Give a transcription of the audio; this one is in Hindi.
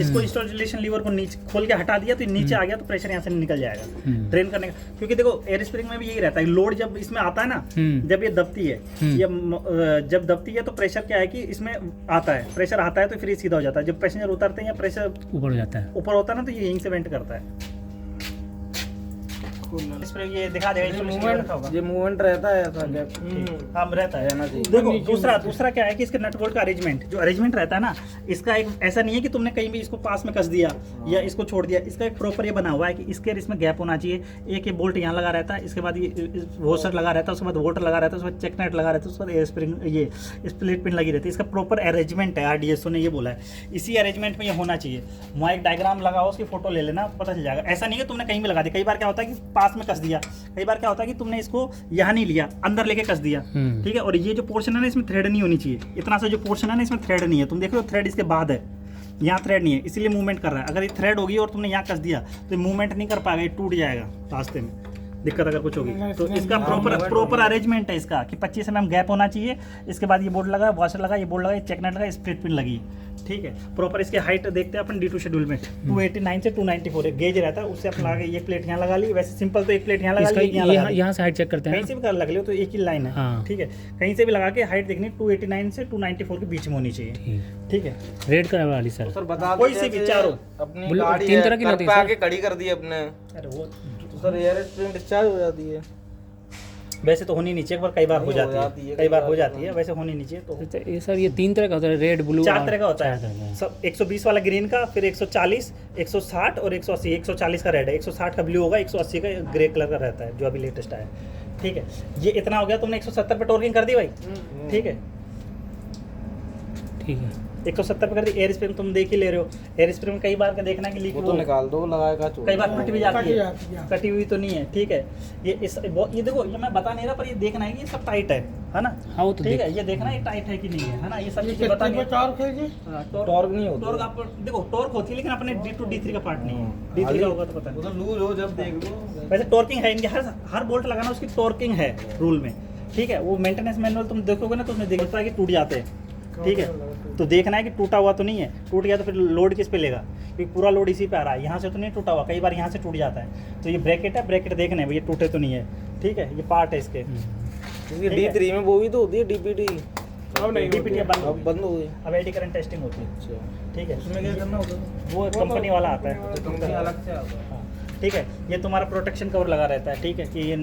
इसको इंस्टॉलेशन लीवर को नीचे खोल के हटा दिया तो नीचे आ गया तो प्रेशर यहाँ से निकल जाएगा ड्रेन करने का। क्योंकि देखो एयर स्प्रिंग में भी यही रहता है, लोड जब इसमें आता है ना, जब ये दबती है, ये जब दबती है तो प्रेशर क्या है कि इसमें आता है, प्रेशर आता है तो फिर ये सीधा हो जाता है। जब पैसेंजर उतरते हैं या प्रेशर ऊपर हो जाता है, ऊपर होता है ना, तो ये यहीं से वेंट करता है। इस पर ये दिखा देगा, ये मूवमेंट रहता है ऐसा गैप। हाँ रहता है ना जी। देखो दूसरा क्या है कि इसके नट बोल्ट का अरेंजमेंट, जो अरेंजमेंट रहता है ना, इसका एक ऐसा नहीं है कि तुमने कहीं भी इसको पास में कस दिया या इसको छोड़ दिया। इसका एक प्रॉपर ये बना हुआ है कि इसके इसमें गैप होना चाहिए। एक ये बोल्ट यहाँ लगा रहता है, इसके बाद ये वॉशर लगा रहता है, उसके बाद वोटर लगा रहता है, उसके बाद चेक नट लगा रहता है, उसके बाद एयर स्प्रिंग ये स्प्लिट पिन लगी रहती है। इसका प्रॉपर अरेंजमेंट है, RDSO ने ये बोला है, इसी अरेंजमेंट में ये होना चाहिए। वहाँ एक डायग्राम लगाओ, उसकी फोटो ले लेना, पता चल जाएगा। ऐसा नहीं है तुमने कहीं भी लगा दिया। कई बार क्या होता है कि पास में कस दिया, कई बार क्या होता है कि तुमने इसको यहाँ नहीं लिया, अंदर लेके कस दिया, ठीक है। और ये जो पोर्शन है ना, इसमें थ्रेड नहीं होनी चाहिए। इतना सा जो पोर्शन है ना, इसमें थ्रेड नहीं है। तुम देख रहे हो थ्रेड इसके बाद है, यहाँ थ्रेड नहीं है, इसीलिए मूवमेंट कर रहा है। अगर ये थ्रेड होगी और तुमने यहाँ कस दिया तो मूवमेंट नहीं कर पाएगा, ये टूट जाएगा रास्ते में, दिक्कत अगर कुछ होगी तो। इसका प्रॉपर अरेंजमेंट है इसका कि 25 mm गैप होना चाहिए। इसके बाद ये बोर्ड लगा, वॉशर लगा, ये बोर्ड लगा, ये चेक नट लगा, स्प्लिट पिन लगी, ठीक है। प्रॉपर इसके हाइट देखते हैं अपन D2 शेड्यूल में 289 से 294 है गेज रहता है, उससे अपन लगा ये प्लेट यहाँ लगा ली। वैसे सिंपल तो एक प्लेट यहाँ लगा ली, यहाँ से हाइट चेक करते हैं, कहीं से भी कर लग लो तो एक ही लाइन है, ठीक है। कहीं से भी लगा के हाइट देखनी 289 से 294 के बीच में होनी चाहिए, ठीक है। रेड कलर वाली सर बता, कोई से भी चारों अपनी गाड़ी 3 तरह की होती है, आगे खड़ी कर दी अपने। अरे वो सर एयर स्प्रिंग डिस्चार्ज हो जाती है, वैसे तो होनी नहीं चाहिए, पर कई बार हो जाती है, कई बार हो जाती है, वैसे होनी नहीं चाहिए। तो ये सर ये 3 तरह का होता है, रेड ब्लू 4 तरह का होता है सब। 120 वाला ग्रीन का, फिर 140, 160 और 180। 140 का रेड है, 160 का ब्लू होगा, 180 का ग्रे कलर का रहता है जो अभी लेटेस्ट आया है, ठीक है। ये इतना हो गया, तुमने 170 पे टॉर्किंग कर दी भाई, ठीक है, ठीक है। 170 पे कर दी। एयर स्प्रिंग तुम देख ही ले रहे हो, एयर स्प्रिंग में कई बार का देखना कि लीक वो तो निकाल दो, लगाएगा कई बार फट भी जाती है, कटी हुई तो नहीं है, ठीक है। ये देखो, ये मैं बता नहीं रहा, पर ये देखना है कि ये सब टाइट है ना। हाँ वो तो ठीक है, ये देखना है टाइट है कि नहीं है ना, ये सब चीजें बता नहीं। टॉर्क नहीं होता, टॉर्क आप देखो टॉर्क होती है, लेकिन अपने D2 D3 का पार्ट नहीं है। D3 का होगा तो पता नहीं, लूज हो जब देख लो। वैसे टॉर्किंग है इनके, हर बोल्ट लगाना उसकी टॉर्किंग है रूल में, ठीक है। वो मेंटेनेंस मैनुअल तुम देखोगे ना तो उसमें देखता है कि टूट जाते हैं, ठीक है। तो देखना है कि टूटा हुआ तो नहीं है, टूट गया तो फिर लोड किस पे लेगा, क्योंकि पूरा लोड इसी पे आ रहा है। यहाँ से तो नहीं टूटा हुआ, कई बार यहाँ से टूट जाता है। तो ये ब्रैकेट है, ब्रैकेट देखने ये टूटे तो नहीं है, ठीक है। ये पार्ट है इसके। D3 में वो भी तो होती है DPT, अब नहीं, DPT बंद हो गई, अब एडी करंट टेस्टिंग होती है, ठीक है। उसमें क्या करना होता है, वो कंपनी वाला आता है, कंपनी अलग से आता है, ठीक है। ये तुम्हारा प्रोटेक्शन कवर लगा रहता है, ठीक है, कि ये